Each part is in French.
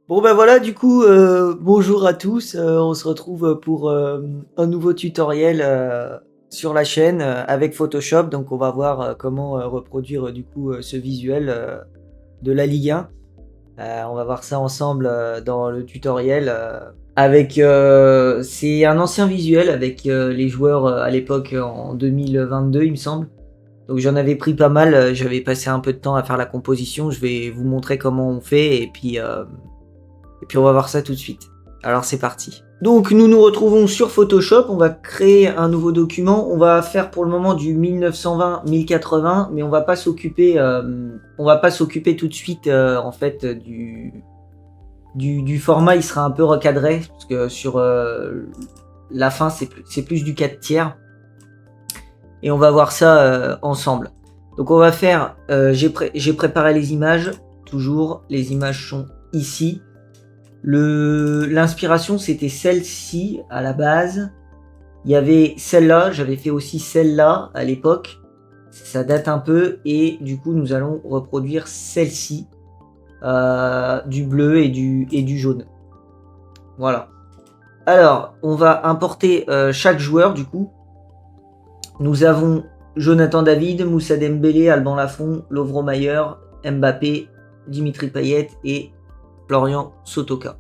Bon ben voilà, du coup, bonjour à tous, on se retrouve pour, un nouveau tutoriel, sur la chaîne, avec Photoshop. Donc on va voir, comment, reproduire, du coup, ce visuel, de la Ligue 1. On va voir ça ensemble, dans le tutoriel, avec, c'est un ancien visuel avec, les joueurs, à l'époque, en 2022 il me semble. Donc j'en avais pris pas mal, j'avais passé un peu de temps à faire la composition. Je vais vous montrer comment on fait et puis on va voir ça tout de suite. Alors c'est parti. Donc nous nous retrouvons sur Photoshop, on va créer un nouveau document. On va faire pour le moment du 1920-1080, mais on va pas s'occuper tout de suite en fait du format. Il sera un peu recadré parce que sur la fin c'est plus du 4 tiers et on va voir ça ensemble. Donc on va faire, j'ai préparé les images, toujours les images sont ici. L'inspiration, c'était celle-ci à la base. Il y avait celle-là, j'avais fait aussi celle-là à l'époque. Ça date un peu et du coup, nous allons reproduire celle-ci, du bleu et du jaune. Voilà. Alors, on va importer chaque joueur du coup. Nous avons Jonathan David, Moussa Dembélé, Alban Lafont, Lovro Mayer, Mbappé, Dimitri Payet et Florian Sotoka.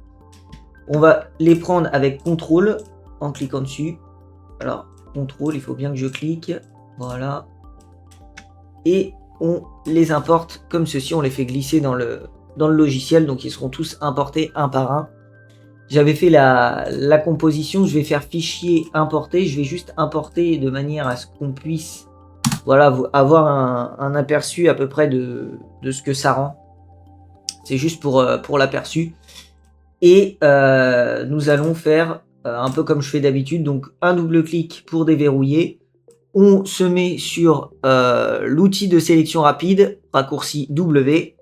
On va les prendre avec CTRL en cliquant dessus. Alors, CTRL, il faut bien que je clique. Voilà. Et on les importe comme ceci. On les fait glisser dans le logiciel. Donc, ils seront tous importés un par un. J'avais fait la composition. Je vais faire fichier importer. Je vais juste importer de manière à ce qu'on puisse avoir un aperçu à peu près de ce que ça rend. C'est juste pour l'aperçu. Et nous allons faire un peu comme je fais d'habitude. Donc un double clic pour déverrouiller. On se met sur l'outil de sélection rapide, raccourci W,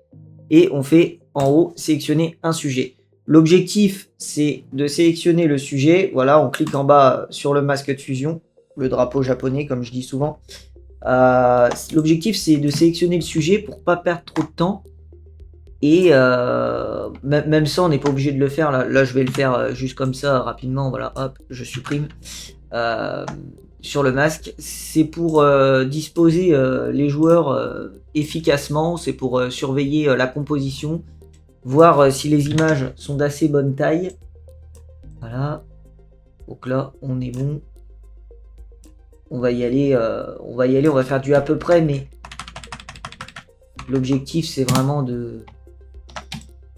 et on fait en haut sélectionner un sujet. L'objectif, c'est de sélectionner le sujet. Voilà, on clique en bas sur le masque de fusion, le drapeau japonais comme je dis souvent. L'objectif, c'est de sélectionner le sujet pour pas perdre trop de temps. Et même ça, on n'est pas obligé de le faire. Là, je vais le faire juste comme ça, rapidement. Voilà, hop, je supprime sur le masque. C'est pour disposer les joueurs efficacement. C'est pour surveiller la composition. Voir si les images sont d'assez bonne taille. Voilà. Donc là, on est bon. On va y aller. On va faire du à peu près, mais l'objectif, c'est vraiment de...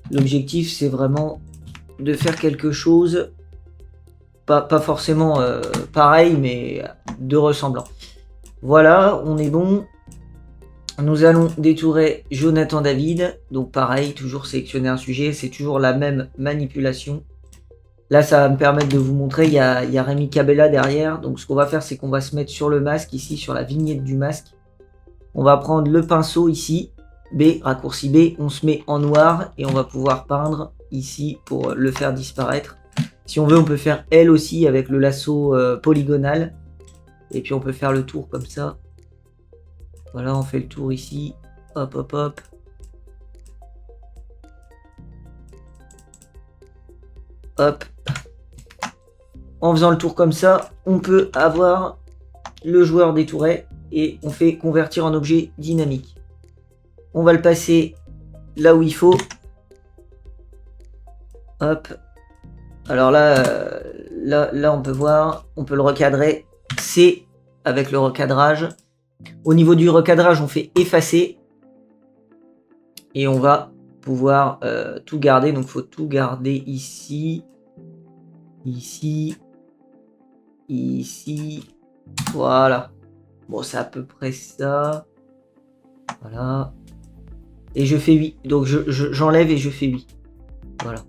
L'objectif, c'est vraiment de faire quelque chose, pas forcément pareil, mais de ressemblant. Voilà, on est bon. Nous allons détourer Jonathan David. Donc pareil, toujours sélectionner un sujet. C'est toujours la même manipulation. Là, ça va me permettre de vous montrer. Il y a Rémi Cabella derrière. Donc ce qu'on va faire, c'est qu'on va se mettre sur le masque, ici, sur la vignette du masque. On va prendre le pinceau ici. B, raccourci B, on se met en noir et on va pouvoir peindre ici pour le faire disparaître. Si on veut, on peut faire L aussi avec le lasso polygonal. Et puis on peut faire le tour comme ça. Voilà, on fait le tour ici. Hop, hop, hop. Hop. En faisant le tour comme ça, on peut avoir le joueur détouré et on fait convertir en objet dynamique. On va le passer là où il faut. Hop. Alors là, là on peut voir, on peut le recadrer. C'est avec le recadrage. Au niveau du recadrage, on fait effacer. Et on va pouvoir tout garder. Donc il faut tout garder ici. Ici. Ici. Voilà. Bon, c'est à peu près ça. Voilà. Et je fais 8. Donc j'enlève et je fais 8. Voilà.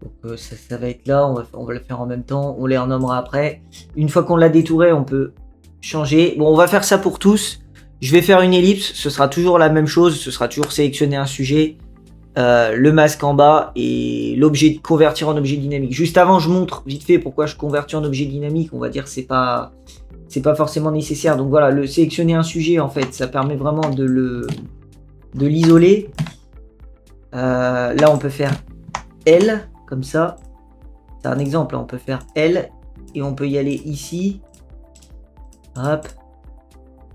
Donc ça va être là. On va le faire en même temps. On les renommera après. Une fois qu'on l'a détouré, on peut changer. Bon, on va faire ça pour tous. Je vais faire une ellipse. Ce sera toujours la même chose. Ce sera toujours sélectionner un sujet. Le masque en bas et l'objet convertir en objet dynamique. Juste avant, je montre vite fait pourquoi je convertis en objet dynamique. On va dire c'est pas forcément nécessaire. Donc voilà, le sélectionner un sujet, en fait, ça permet vraiment de l'isoler. Là, on peut faire L, comme ça. C'est un exemple, hein. On peut faire L et on peut y aller ici. Hop.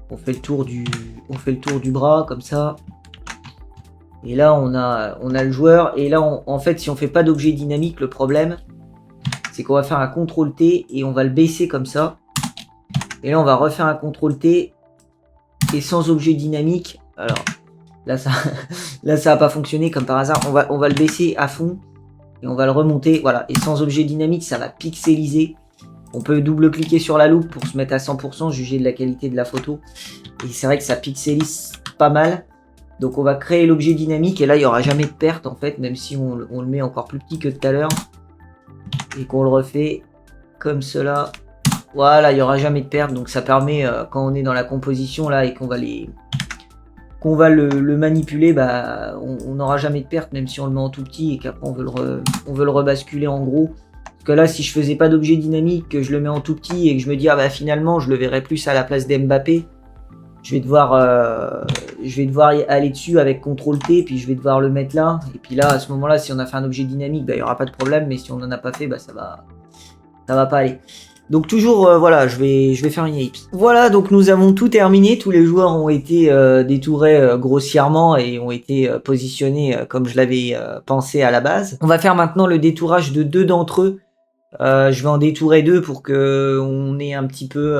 On fait le tour du bras, comme ça. Et là, on a le joueur. Et là, en fait, si on fait pas d'objet dynamique, le problème, c'est qu'on va faire un CTRL-T et on va le baisser comme ça. Et là, on va refaire un CTRL-T et sans objet dynamique. Alors, là, ça va pas fonctionner comme par hasard. On va le baisser à fond et on va le remonter. Voilà. Et sans objet dynamique, ça va pixeliser. On peut double-cliquer sur la loupe pour se mettre à 100%, juger de la qualité de la photo. Et c'est vrai que ça pixelise pas mal. Donc on va créer l'objet dynamique et là il n'y aura jamais de perte en fait, même si on le met encore plus petit que tout à l'heure. Et qu'on le refait comme cela. Voilà, il n'y aura jamais de perte. Donc ça permet, quand on est dans la composition là et qu'on va le manipuler, bah, on n'aura jamais de perte, même si on le met en tout petit et qu'après on veut le rebasculer en gros. Parce que là, si je faisais pas d'objet dynamique, que je le mets en tout petit et que je me dis, ah bah finalement, je le verrai plus à la place d'Mbappé, je vais devoir y aller dessus avec CTRL-T, puis je vais devoir le mettre là. Et puis là, à ce moment-là, si on a fait un objet dynamique, bah, il n'y aura pas de problème, mais si on n'en a pas fait, bah, ça va pas aller. Donc toujours, voilà, je vais faire une ellipse. Voilà, donc nous avons tout terminé. Tous les joueurs ont été détourés grossièrement et ont été positionnés comme je l'avais pensé à la base. On va faire maintenant le détourage de 2 d'entre eux. Je vais en détourer 2 pour que on ait un petit peu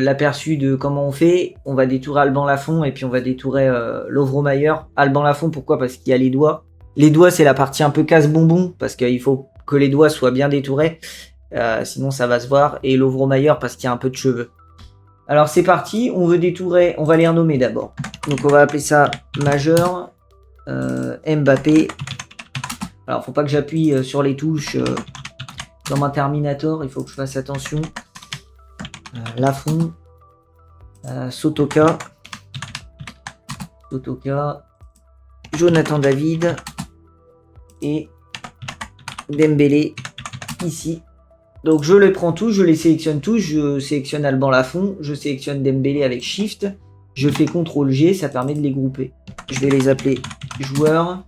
l'aperçu de comment on fait. On va détourer Alban Lafont et puis on va détourer Lovro Mayer. Alban Lafont, pourquoi? Parce qu'il y a les doigts. Les doigts, c'est la partie un peu casse-bonbon, parce qu'il faut que les doigts soient bien détourés, sinon ça va se voir. Et Lovro Mayer, parce qu'il y a un peu de cheveux. Alors c'est parti, on veut détourer, on va les renommer d'abord. Donc on va appeler ça Majeur, Mbappé. Alors faut pas que j'appuie sur les touches comme un Terminator, il faut que je fasse attention. Lafont, Sotoka, Jonathan David et Dembélé ici. Donc je les prends tous, je les sélectionne tous, je sélectionne Alban Lafont, je sélectionne Dembélé avec Shift, je fais CTRL-G, ça permet de les grouper. Je vais les appeler joueurs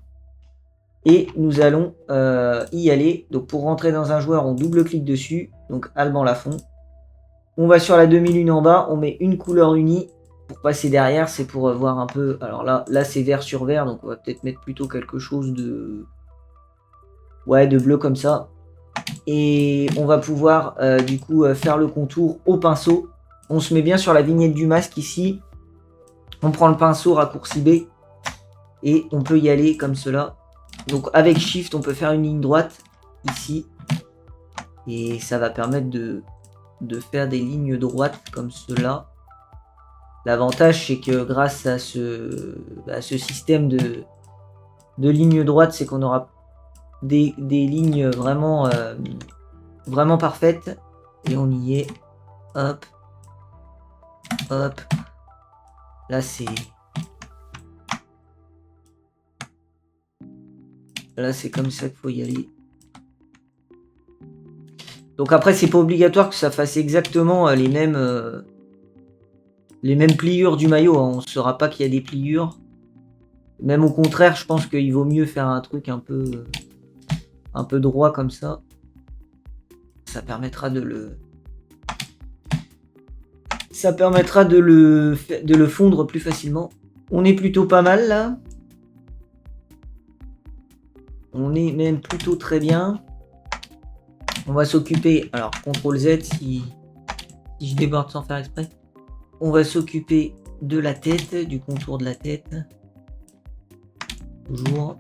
et nous allons y aller. Donc pour rentrer dans un joueur, on double-clique dessus, donc Alban Lafont. On va sur la demi-lune en bas, on met une couleur unie. Pour passer derrière, c'est pour voir un peu... Alors là c'est vert sur vert, donc on va peut-être mettre plutôt quelque chose de... Ouais, de bleu comme ça. Et on va pouvoir du coup faire le contour au pinceau. On se met bien sur la vignette du masque ici. On prend le pinceau raccourci B. Et on peut y aller comme cela. Donc avec Shift, on peut faire une ligne droite ici. Et ça va permettre de faire des lignes droites comme cela. L'avantage, c'est que grâce à ce système de lignes droites, c'est qu'on aura des lignes vraiment, vraiment parfaites. Et on y est. Hop. Hop. Là, c'est comme ça qu'il faut y aller. Donc après, c'est pas obligatoire que ça fasse exactement les mêmes pliures du maillot. Hein. On ne saura pas qu'il y a des pliures. Même au contraire, je pense qu'il vaut mieux faire un truc un peu droit comme ça. Ça permettra de le fondre plus facilement. On est plutôt pas mal là. On est même plutôt très bien. On va s'occuper, alors CTRL Z si je déborde sans faire exprès. On va s'occuper de la tête, du contour de la tête. Toujours.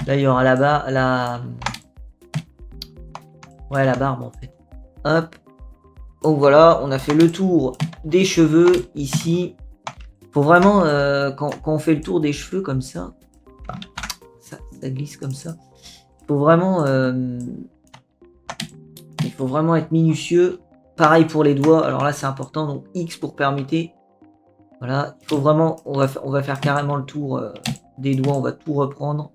Là, il y aura là-bas la barbe en fait. Hop. Donc voilà, on a fait le tour des cheveux ici. Faut vraiment, quand on fait le tour des cheveux comme ça, ça glisse comme ça. Il faut vraiment être minutieux. Pareil pour les doigts. Alors là, c'est important. Donc X pour permuter. Voilà. Il faut vraiment, on va faire carrément le tour des doigts. On va tout reprendre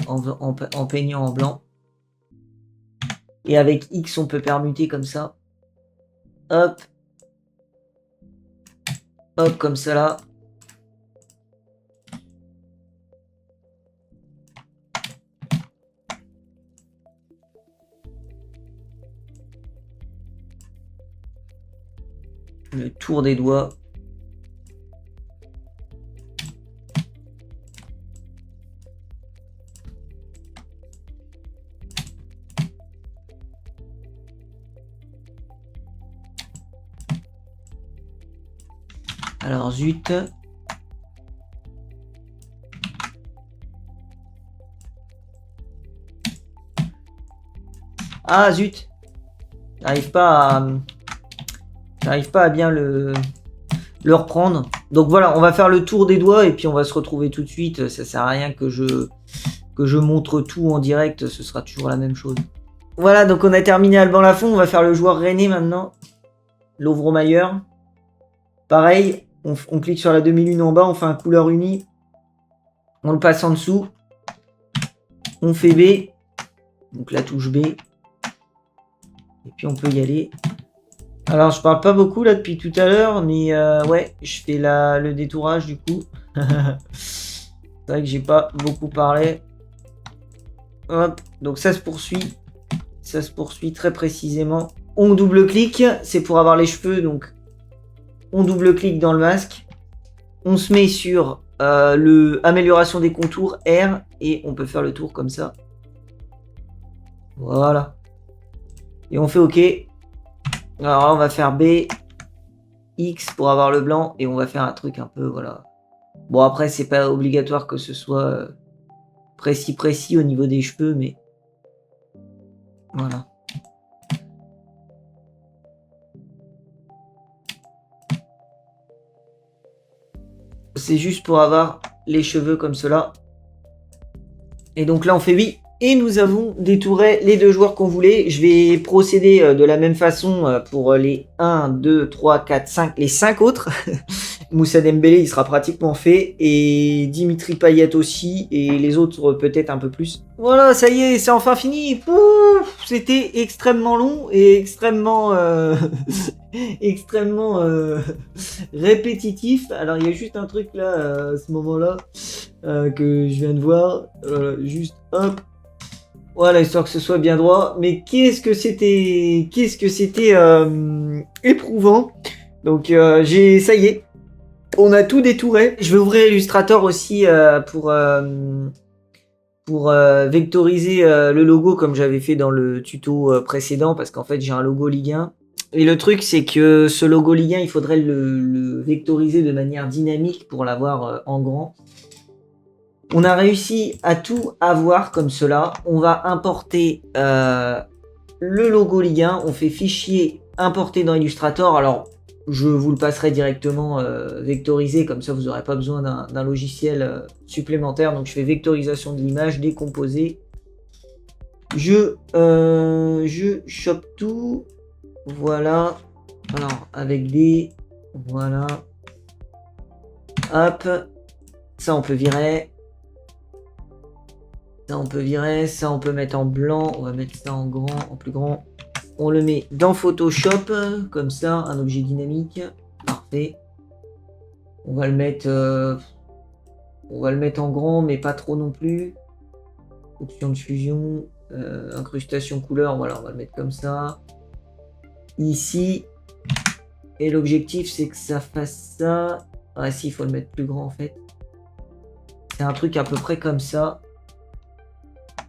en peignant en blanc. Et avec X, on peut permuter comme ça. Hop. Hop, comme ça là. Le tour des doigts. Alors, zut. Ah, zut. J'arrive pas à bien le reprendre. Donc voilà, on va faire le tour des doigts et puis on va se retrouver tout de suite. Ça sert à rien que je montre tout en direct, ce sera toujours la même chose. Voilà, donc on a terminé Alban Lafont. On va faire le joueur René maintenant. Lovromayer. Pareil, on clique sur la demi-lune en bas, on fait un couleur uni. On le passe en dessous. On fait B. Donc la touche B. Et puis on peut y aller. Alors je parle pas beaucoup là depuis tout à l'heure, mais ouais, je fais le détourage du coup. C'est vrai que j'ai pas beaucoup parlé. Hop, donc ça se poursuit. Ça se poursuit très précisément. On double-clique, c'est pour avoir les cheveux, donc on double-clique dans le masque. On se met sur amélioration des contours, R, et on peut faire le tour comme ça. Voilà. Et on fait OK. Alors là, on va faire B, X pour avoir le blanc, et on va faire un truc un peu, voilà. Bon, après, c'est pas obligatoire que ce soit précis au niveau des cheveux, mais voilà. C'est juste pour avoir les cheveux comme cela. Et donc là, on fait oui. Et nous avons détouré les deux joueurs qu'on voulait. Je vais procéder de la même façon pour les 1, 2, 3, 4, 5, les 5 autres. Moussa Dembélé, il sera pratiquement fait. Et Dimitri Payet aussi. Et les autres, peut-être un peu plus. Voilà, ça y est, c'est enfin fini. C'était extrêmement long et extrêmement... extrêmement répétitif. Alors, il y a juste un truc là, à ce moment-là, que je viens de voir. Juste, hop. Voilà, histoire que ce soit bien droit. Mais qu'est-ce que c'était éprouvant. Donc, ça y est. On a tout détouré. Je vais ouvrir Illustrator aussi pour vectoriser le logo comme j'avais fait dans le tuto précédent. Parce qu'en fait, j'ai un logo Ligue 1. Et le truc, c'est que ce logo Ligue 1, il faudrait le vectoriser de manière dynamique pour l'avoir en grand. On a réussi à tout avoir comme cela. On va importer le logo Ligue 1. On fait fichier importer dans Illustrator. Alors, je vous le passerai directement vectorisé. Comme ça, vous n'aurez pas besoin d'un logiciel supplémentaire. Donc, je fais vectorisation de l'image, décomposer. Je chope tout. Voilà. Alors, avec des... Voilà. Hop. Ça, on peut virer. Ça, on peut virer. Ça, on peut mettre en blanc. On va mettre ça en grand, en plus grand. On le met dans Photoshop. Comme ça, un objet dynamique. Parfait. On va le mettre... en grand, mais pas trop non plus. Option de fusion. Incrustation couleur. Voilà, on va le mettre comme ça. Ici. Et l'objectif, c'est que ça fasse ça. Ah si, il faut le mettre plus grand en fait. C'est un truc à peu près comme ça.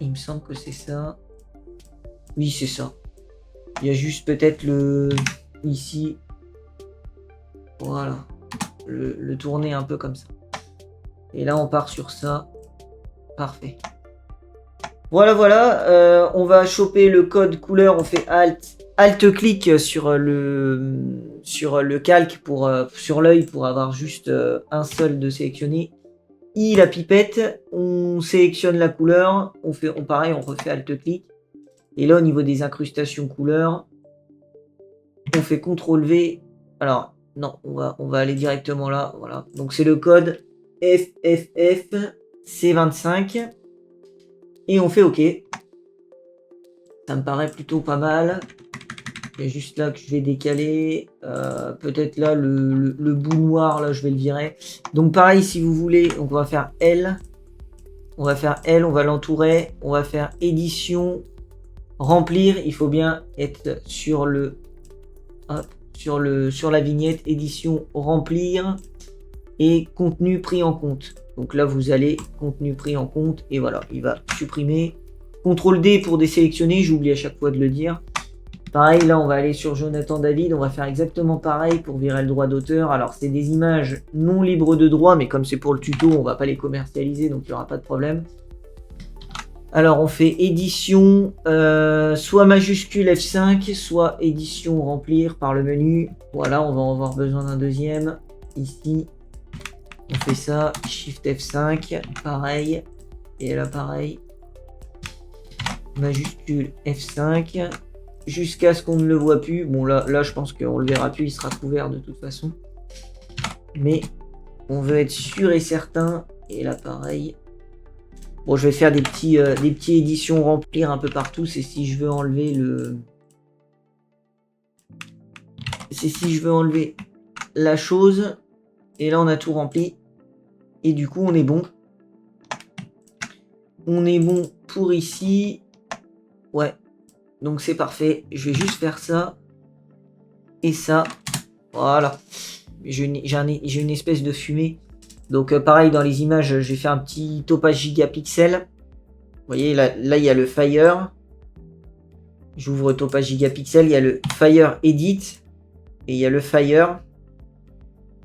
Il me semble que c'est ça. Oui, c'est ça. Il y a juste peut-être le... Ici. Voilà. Le tourner un peu comme ça. Et là, on part sur ça. Parfait. Voilà. On va choper le code couleur. On fait Alt-clic sur le calque sur l'œil pour avoir juste un seul de sélectionné. La pipette, on sélectionne la couleur, pareil, on refait Alt-clic. Et là, au niveau des incrustations couleurs, on fait CTRL-V. Alors, non, on va aller directement là. Voilà. Donc, c'est le code FFFC25. Et on fait OK. Ça me paraît plutôt pas mal. Il y a juste là que je vais décaler. Peut-être là, le bout noir, là, je vais le virer. Donc pareil, si vous voulez, donc on va faire L. On va faire L, on va l'entourer. On va faire édition, remplir. Il faut bien être sur le... Hop, sur la vignette, édition, remplir. Et contenu pris en compte. Donc là, vous allez contenu pris en compte. Et voilà, il va supprimer. CTRL D pour désélectionner, j'oublie à chaque fois de le dire. Pareil, là, on va aller sur Jonathan David. On va faire exactement pareil pour virer le droit d'auteur. Alors, c'est des images non libres de droit, mais comme c'est pour le tuto, on va pas les commercialiser, donc il n'y aura pas de problème. Alors, on fait édition, soit majuscule F5, soit édition remplir par le menu. Voilà, on va en avoir besoin d'un deuxième. Ici, on fait ça, Shift F5, pareil. Et là, pareil. Majuscule F5. Jusqu'à ce qu'on ne le voit plus. Bon, là je pense qu'on le verra plus, il sera couvert de toute façon. Mais on veut être sûr et certain. Et là, pareil. Bon, je vais faire des petits éditions remplir un peu partout. C'est si je veux enlever le... C'est si je veux enlever la chose. Et là, on a tout rempli. Et du coup, on est bon. On est bon pour ici. Ouais. Donc c'est parfait, je vais juste faire ça et ça, voilà. J'ai une espèce de fumée. Donc pareil dans les images, j'ai fait un petit topage gigapixel. Vous voyez là il y a le Fire. J'ouvre topage gigapixel, il y a le Fire Edit et il y a le Fire.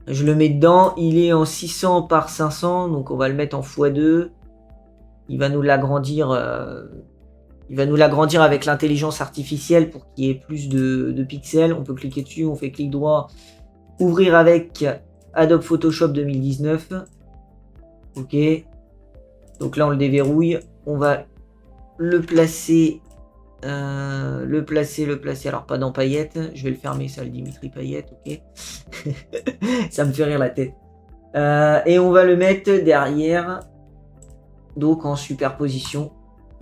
Je le mets dedans, il est en 600 par 500, donc on va le mettre en x2. Il va nous l'agrandir. Il va nous l'agrandir avec l'intelligence artificielle pour qu'il y ait plus de pixels. On peut cliquer dessus, on fait clic droit, ouvrir avec Adobe Photoshop 2019. Ok. Donc là, on le déverrouille. On va le placer. Le placer. Alors, pas dans paillettes. Je vais le fermer, ça, le Dimitri Paillette. Ok. Ça me fait rire la tête. Et on va le mettre derrière. Donc, en superposition.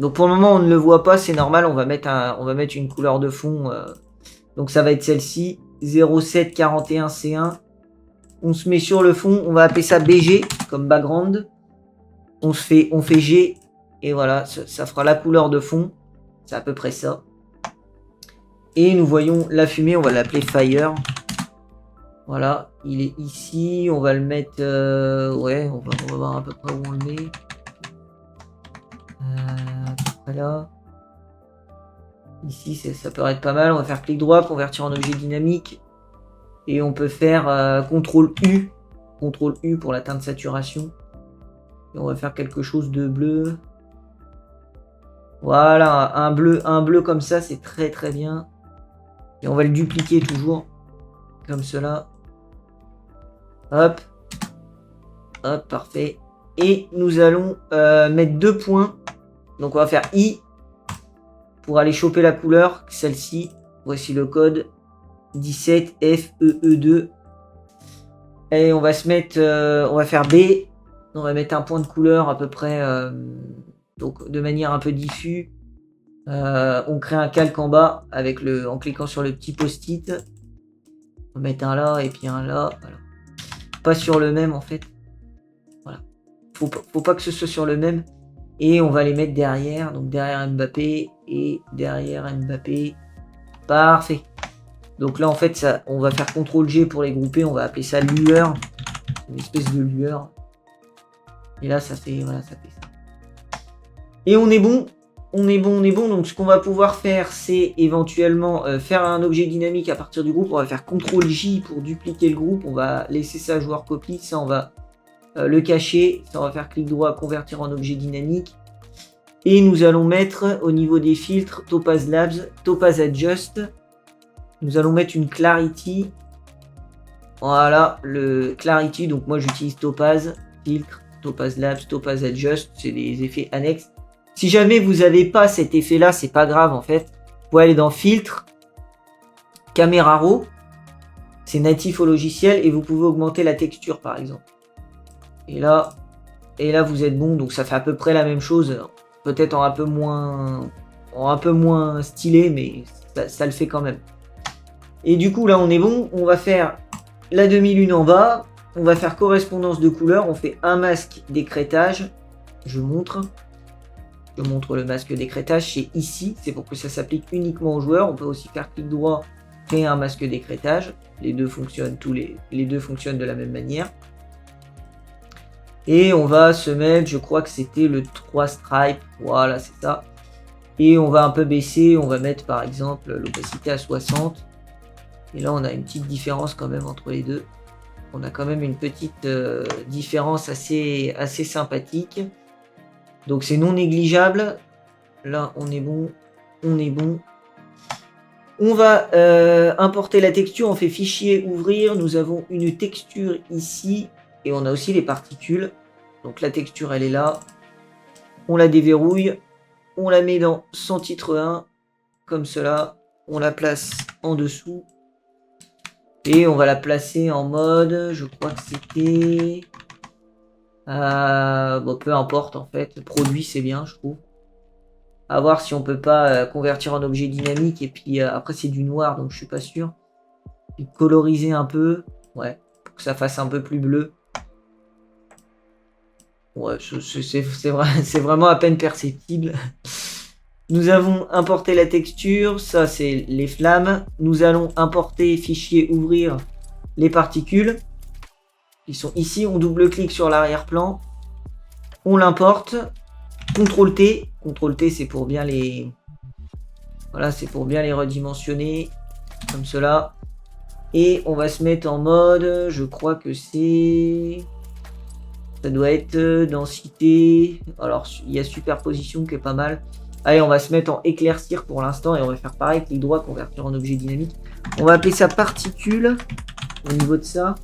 Donc pour le moment on ne le voit pas, c'est normal, on va mettre une couleur de fond. Donc ça va être celle-ci, 0741C1. On se met sur le fond, on va appeler ça BG comme background. On fait G et voilà, ça fera la couleur de fond. C'est à peu près ça. Et nous voyons la fumée, on va l'appeler Fire. Voilà, il est ici, on va le mettre... ouais, on va voir à peu près où on le met. Là. Ici, ça peut être pas mal. On va faire clic droit, convertir en objet dynamique. Et on peut faire CTRL U. CTRL U pour la teinte saturation. Et on va faire quelque chose de bleu. Voilà, un bleu comme ça, c'est très très bien. Et on va le dupliquer toujours. Comme cela. Hop. Hop, parfait. Et nous allons mettre 2 points. Donc on va faire I pour aller choper la couleur, celle-ci. Voici le code 17FEE2. Et on va se mettre, on va faire B. On va mettre un point de couleur à peu près, donc de manière un peu diffuse. On crée un calque en bas avec en cliquant sur le petit post-it. On va mettre un là et puis un là. Voilà. Pas sur le même en fait. Voilà. Faut pas que ce soit sur le même. Et on va les mettre derrière, donc derrière Mbappé et derrière Mbappé. Parfait. Donc là, en fait, ça, on va faire CTRL-G pour les grouper. On va appeler ça lueur. Une espèce de lueur. Et là, ça fait, voilà, ça fait ça. Et on est bon. On est bon. Donc, ce qu'on va pouvoir faire, c'est éventuellement faire un objet dynamique à partir du groupe. On va faire CTRL-J pour dupliquer le groupe. On va laisser ça joueur copie. Ça, on va... le cacher, ça on va faire clic droit, convertir en objet dynamique. Et nous allons mettre au niveau des filtres, Topaz Labs, Topaz Adjust. Nous allons mettre une Clarity. Voilà, le Clarity, donc moi j'utilise Topaz, filtre, Topaz Labs, Topaz Adjust, c'est des effets annexes. Si jamais vous n'avez pas cet effet là, c'est pas grave en fait. Vous pouvez aller dans Filtre, Caméra Raw, c'est natif au logiciel et vous pouvez augmenter la texture par exemple. Et là vous êtes bon, donc ça fait à peu près la même chose, peut-être en un peu moins stylé, mais ça le fait quand même. Et du coup, là, on est bon. On va faire la demi-lune en bas. On va faire correspondance de couleurs. On fait un masque d'écrêtage. Je montre le masque d'écrêtage. C'est ici. C'est pour que ça s'applique uniquement aux joueurs. On peut aussi faire clic droit, créer un masque d'écrêtage. Les deux fonctionnent, les deux fonctionnent de la même manière. Et on va se mettre, je crois que c'était le 3 stripe. Voilà, c'est ça. Et on va un peu baisser. On va mettre par exemple l'opacité à 60. Et là, on a une petite différence quand même entre les deux. On a quand même une petite différence assez sympathique. Donc c'est non négligeable. Là, on est bon. On est bon. On va importer la texture. On fait fichier, ouvrir. Nous avons une texture ici. Et on a aussi les particules. Donc la texture, elle est là. On la déverrouille. On la met dans sans titre 1. Comme cela. On la place en dessous. Et on va la placer en mode, je crois que c'était... bon, peu importe en fait, produit c'est bien je trouve. À voir si on peut pas convertir en objet dynamique et puis après c'est du noir donc je suis pas sûr. Et coloriser un peu, ouais, pour que ça fasse un peu plus bleu. Ouais, c'est vraiment à peine perceptible. Nous avons importé la texture, ça c'est les flammes. Nous allons importer fichier ouvrir les particules. Ils sont ici, on double-clique sur l'arrière-plan. On l'importe. CTRL-T. CTRL-T c'est pour bien les... Voilà, c'est pour bien les redimensionner. Comme cela. Et on va se mettre en mode, je crois que c'est... Ça doit être densité. Alors, il y a superposition qui est pas mal. Allez, on va se mettre en éclaircir pour l'instant et on va faire pareil, clic droit, convertir en objet dynamique. On va appeler ça particule au niveau de ça.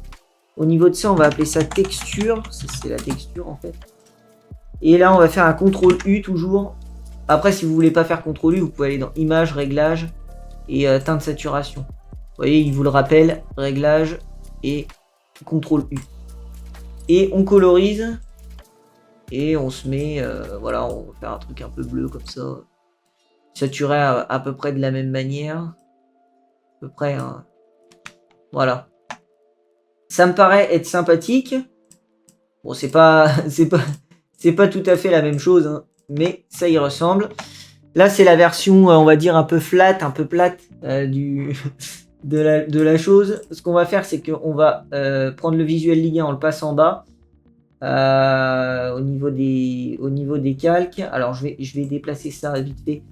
Au niveau de ça, on va appeler ça texture. C'est la texture en fait. Et là, on va faire un CTRL U toujours. Après, si vous voulez pas faire CTRL U, vous pouvez aller dans Images, Réglages et teinte saturation. Vous voyez, il vous le rappelle, Réglages et CTRL U. Et on colorise. Et on se met, voilà, on va faire un truc un peu bleu comme ça. Saturé à peu près de la même manière. À peu près, hein. Voilà. Ça me paraît être sympathique. Bon, c'est pas tout à fait la même chose, hein, mais ça y ressemble. Là, c'est la version, on va dire, un peu flat, un peu plate de la chose. Ce qu'on va faire, c'est qu'on va prendre le visuel Ligue 1, on le passe en bas. Au niveau des calques. Alors je vais déplacer ça vite fait.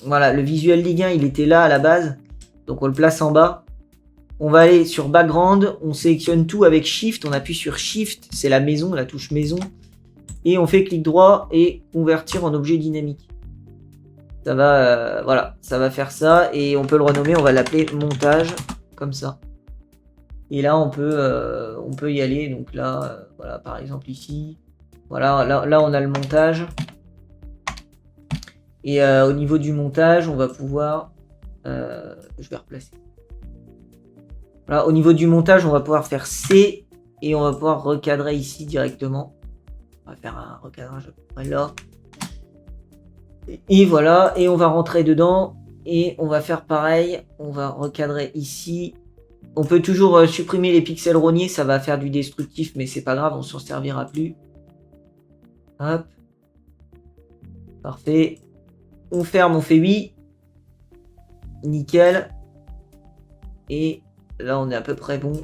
Voilà, le visuel Ligue 1 il était là à la base, donc on le place en bas. On va aller sur background, on sélectionne tout avec shift, on appuie sur shift, c'est la maison, la touche maison, et on fait clic droit et convertir en objet dynamique. Ça va, voilà, ça va faire ça et on peut le renommer, on va l'appeler montage comme ça. Et là, on peut y aller. Donc là, voilà, par exemple ici. Voilà, là, on a le montage. Et au niveau du montage, on va pouvoir... je vais replacer. Voilà, au niveau du montage, on va pouvoir faire C. Et on va pouvoir recadrer ici directement. On va faire un recadrage à peu près là. Et voilà, et on va rentrer dedans. Et on va faire pareil. On va recadrer ici. On peut toujours supprimer les pixels rognés, ça va faire du destructif, mais c'est pas grave, on s'en servira plus. Hop. Parfait. On ferme, on fait oui. Nickel. Et là, on est à peu près bon.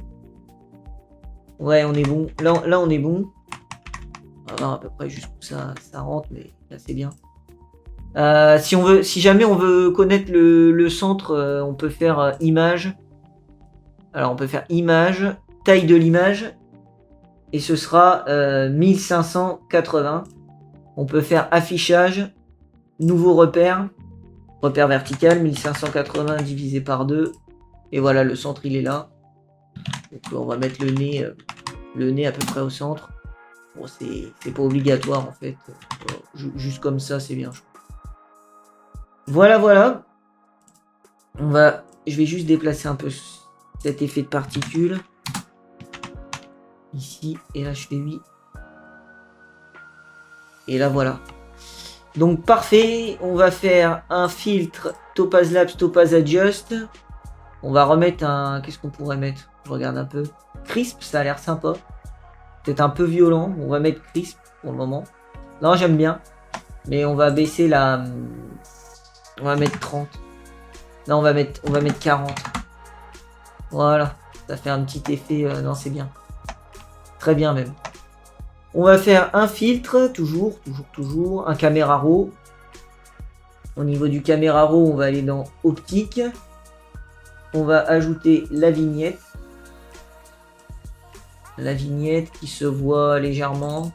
Ouais, on est bon. Là on est bon. On va voir à peu près jusqu'où ça rentre, mais là, c'est bien. Si jamais on veut connaître le centre, on peut faire image. Alors on peut faire image, taille de l'image, et ce sera 1580. On peut faire affichage, nouveau repère, repère vertical, 1580 divisé par 2. Et voilà, le centre il est là. Donc on va mettre le nez à peu près au centre. Bon, c'est pas obligatoire en fait. Juste comme ça, c'est bien. Voilà, voilà. Je vais juste déplacer un peu cet effet de particules. Ici, et là je fais 8. Et là voilà. Donc parfait, on va faire un filtre Topaz Labs, Topaz Adjust. On va remettre un... Qu'est-ce qu'on pourrait mettre? Je regarde un peu. Crisp, ça a l'air sympa. Peut-être un peu violent. On va mettre Crisp pour le moment. Non, j'aime bien. Mais on va baisser la... On va mettre 30. Non, on va mettre 40. Voilà. Ça fait un petit effet... Non, c'est bien. Très bien même. On va faire un filtre, toujours, un caméra raw. Au niveau du caméra raw, on va aller dans optique. On va ajouter la vignette. La vignette qui se voit légèrement.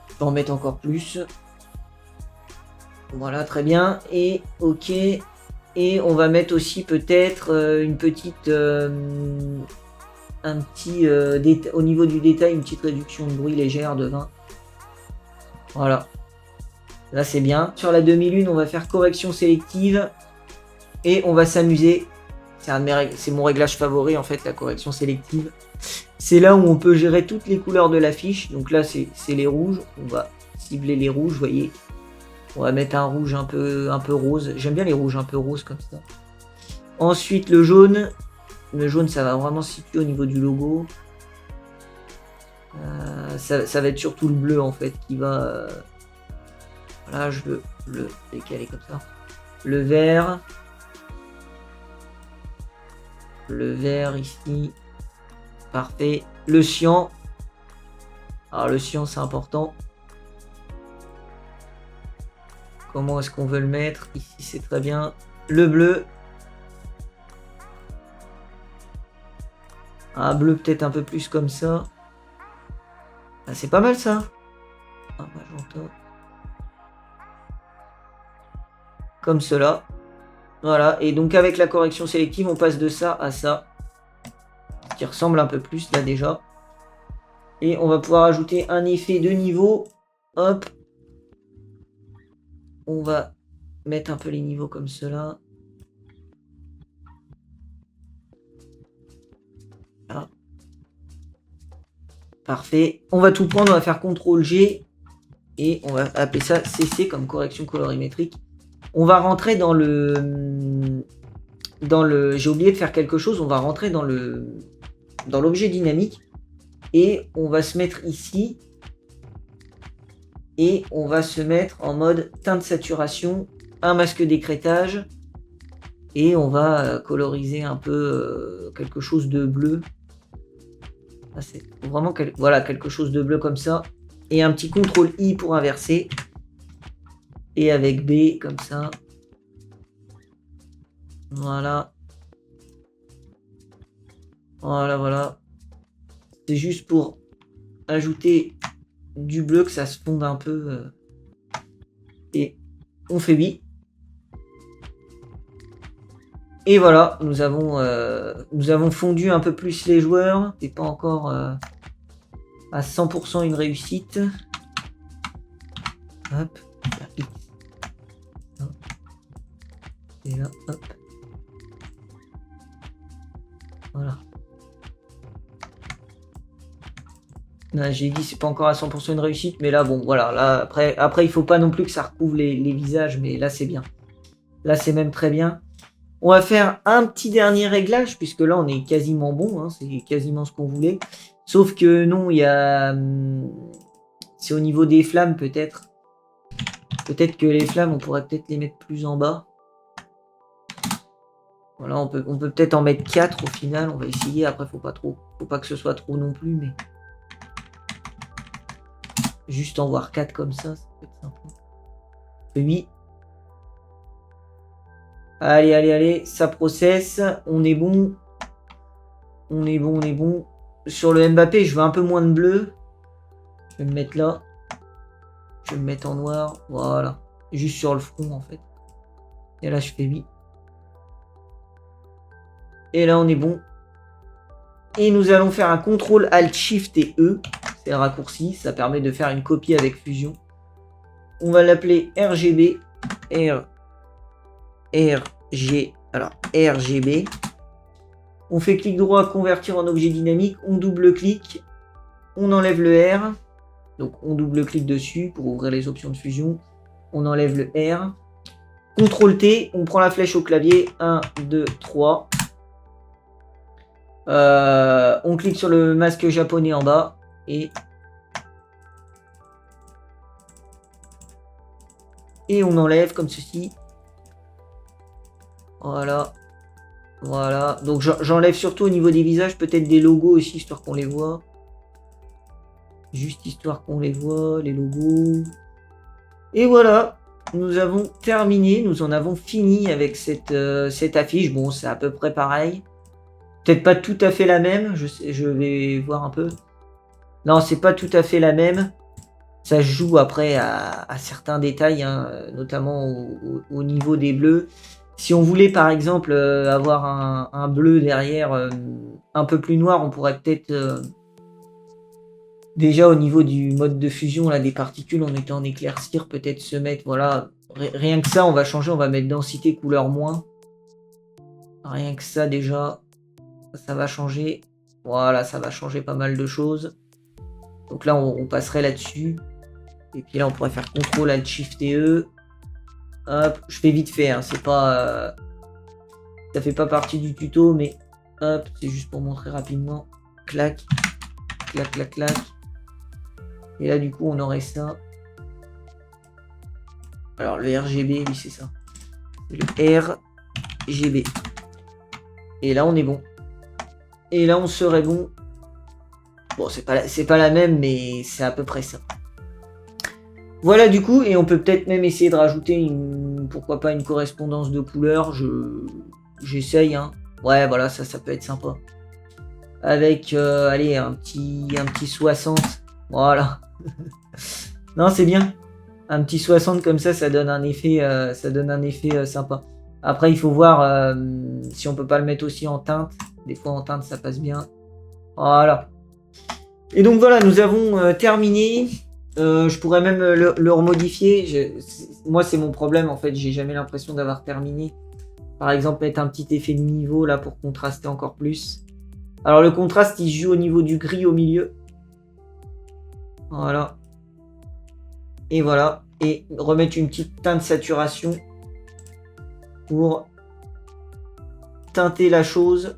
Je peux en mettre encore plus. Voilà, très bien. Et ok. Et on va mettre aussi peut-être une petite... un petit au niveau du détail, une petite réduction de bruit légère de 20. Voilà. Là c'est bien. Sur la demi-lune, on va faire correction sélective. Et on va s'amuser. C'est mon réglage favori en fait, la correction sélective. C'est là où on peut gérer toutes les couleurs de l'affiche. Donc là c'est les rouges. On va cibler les rouges, vous voyez. On va mettre un rouge un peu rose. J'aime bien les rouges un peu roses comme ça. Ensuite le jaune. Le jaune, ça va vraiment se situer au niveau du logo. Ça va être surtout le bleu en fait qui va... Voilà, je veux le décaler comme ça. Le vert. Le vert ici. Parfait. Le cyan. Alors le cyan, c'est important. Comment est-ce qu'on veut le mettre? Ici, c'est très bien. Le bleu. Un bleu peut-être un peu plus comme ça. Ah, c'est pas mal ça. Un magenta. Comme cela. Voilà. Et donc avec la correction sélective, on passe de ça à ça. Qui ressemble un peu plus là déjà. Et on va pouvoir ajouter un effet de niveau. Hop. On va mettre un peu les niveaux comme cela. Là. Parfait. On va tout prendre, on va faire CTRL G. Et on va appeler ça CC comme correction colorimétrique. On va rentrer dans le... J'ai oublié de faire quelque chose. On va rentrer dans l'objet dynamique. Et on va se mettre ici. Et on va se mettre en mode teinte saturation. Un masque d'écrêtage. Et on va coloriser un peu quelque chose de bleu. C'est vraiment voilà, quelque chose de bleu comme ça. Et un petit CTRL I pour inverser. Et avec B comme ça. Voilà. Voilà, voilà. C'est juste pour ajouter du bleu, que ça se fonde un peu. Et on fait oui. Et voilà, nous avons fondu un peu plus les joueurs. C'est pas encore à 100% une réussite. Hop. Et là, hop. Voilà. Là, j'ai dit c'est pas encore à 100% une réussite, mais là bon voilà, là après il faut pas non plus que ça recouvre les visages, mais là c'est bien. Là c'est même très bien. On va faire un petit dernier réglage, puisque là on est quasiment bon, hein, c'est quasiment ce qu'on voulait. Sauf que non, il y a... c'est au niveau des flammes peut-être. Peut-être que les flammes, on pourrait peut-être les mettre plus en bas. Voilà, on peut peut-être en mettre 4 au final, on va essayer. Après, faut pas que ce soit trop non plus, mais... Juste en voir 4 comme ça peut être sympa. 8. Allez, allez, allez, ça processe. On est bon. On est bon, on est bon. Sur le Mbappé, je veux un peu moins de bleu. Je vais me mettre là. Je vais me mettre en noir. Voilà. Juste sur le front, en fait. Et là, je fais 8. Et là, on est bon. Et nous allons faire un CTRL ALT SHIFT et E. C'est le raccourci. Ça permet de faire une copie avec Fusion. On va l'appeler RGB. RGB. On fait clic droit, convertir en objet dynamique. On double-clique. On enlève le R. Donc on double-clique dessus pour ouvrir les options de fusion. On enlève le R. CTRL T, on prend la flèche au clavier. 1, 2, 3. On clique sur le masque japonais en bas. Et on enlève comme ceci. Voilà. Voilà. Donc j'enlève surtout au niveau des visages, peut-être des logos aussi, histoire qu'on les voit. Juste histoire qu'on les voit, les logos. Et voilà. Nous avons terminé. Nous en avons fini avec cette affiche. Bon, c'est à peu près pareil. Peut-être pas tout à fait la même. Je vais voir un peu. Non, c'est pas tout à fait la même. Ça se joue après à certains détails, hein, notamment au niveau des bleus. Si on voulait par exemple avoir un bleu derrière un peu plus noir, on pourrait peut-être déjà au niveau du mode de fusion là, des particules, en étant en éclaircir, peut-être se mettre, voilà, rien que ça, on va changer, on va mettre densité couleur moins. Rien que ça déjà, ça va changer. Voilà, ça va changer pas mal de choses. Donc là, on passerait là-dessus. Et puis là, on pourrait faire CTRL, Alt, Shift et E. Hop, je fais vite fait, hein, c'est pas... ça fait pas partie du tuto, mais hop, c'est juste pour montrer rapidement. Clac, clac, clac, clac. Et là, du coup, on aurait ça. Alors, le RGB, oui, c'est ça. Le RGB. Et là, on est bon. Et là, on serait bon. Bon, c'est pas la même, mais c'est à peu près ça. Voilà du coup, et on peut peut-être même essayer de rajouter pourquoi pas une correspondance de couleurs. J'essaye, hein. Ouais, voilà, ça peut être sympa. Avec, allez, un petit 60. Voilà. Non, c'est bien. Un petit 60 comme ça donne un effet, sympa. Après, il faut voir si on peut pas le mettre aussi en teinte. Des fois, en teinte, ça passe bien. Voilà. Et donc voilà, nous avons terminé. Je pourrais même le remodifier. Moi, c'est mon problème, en fait. J'ai jamais l'impression d'avoir terminé. Par exemple, mettre un petit effet de niveau, là, pour contraster encore plus. Alors, le contraste, il joue au niveau du gris au milieu. Voilà. Et voilà. Et remettre une petite teinte saturation pour teinter la chose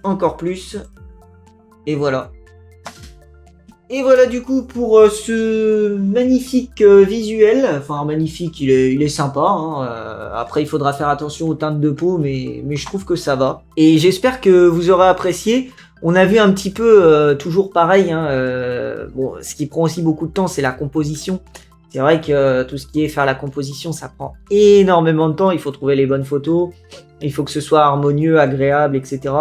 encore plus. Et voilà. Et voilà du coup pour ce magnifique visuel. Enfin magnifique, il est sympa, hein. Après il faudra faire attention aux teintes de peau, mais je trouve que ça va. Et j'espère que vous aurez apprécié. On a vu un petit peu, toujours pareil, hein, bon, ce qui prend aussi beaucoup de temps, c'est la composition. C'est vrai que tout ce qui est faire la composition, ça prend énormément de temps. Il faut trouver les bonnes photos, il faut que ce soit harmonieux, agréable, etc.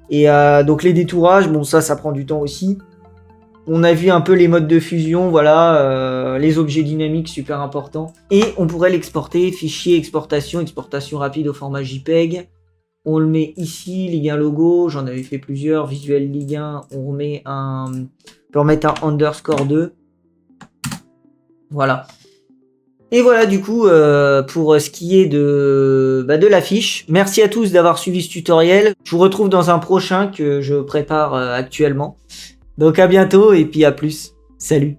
Et donc les détourages, bon ça prend du temps aussi. On a vu un peu les modes de fusion, voilà, les objets dynamiques, super important. Et on pourrait l'exporter, fichier exportation rapide au format JPEG. On le met ici, Ligue 1 logo, j'en avais fait plusieurs, visuel Ligue 1, on peut remettre un underscore 2. Voilà. Et voilà du coup pour ce qui est de l'affiche. Merci à tous d'avoir suivi ce tutoriel. Je vous retrouve dans un prochain que je prépare actuellement. Donc à bientôt et puis à plus. Salut.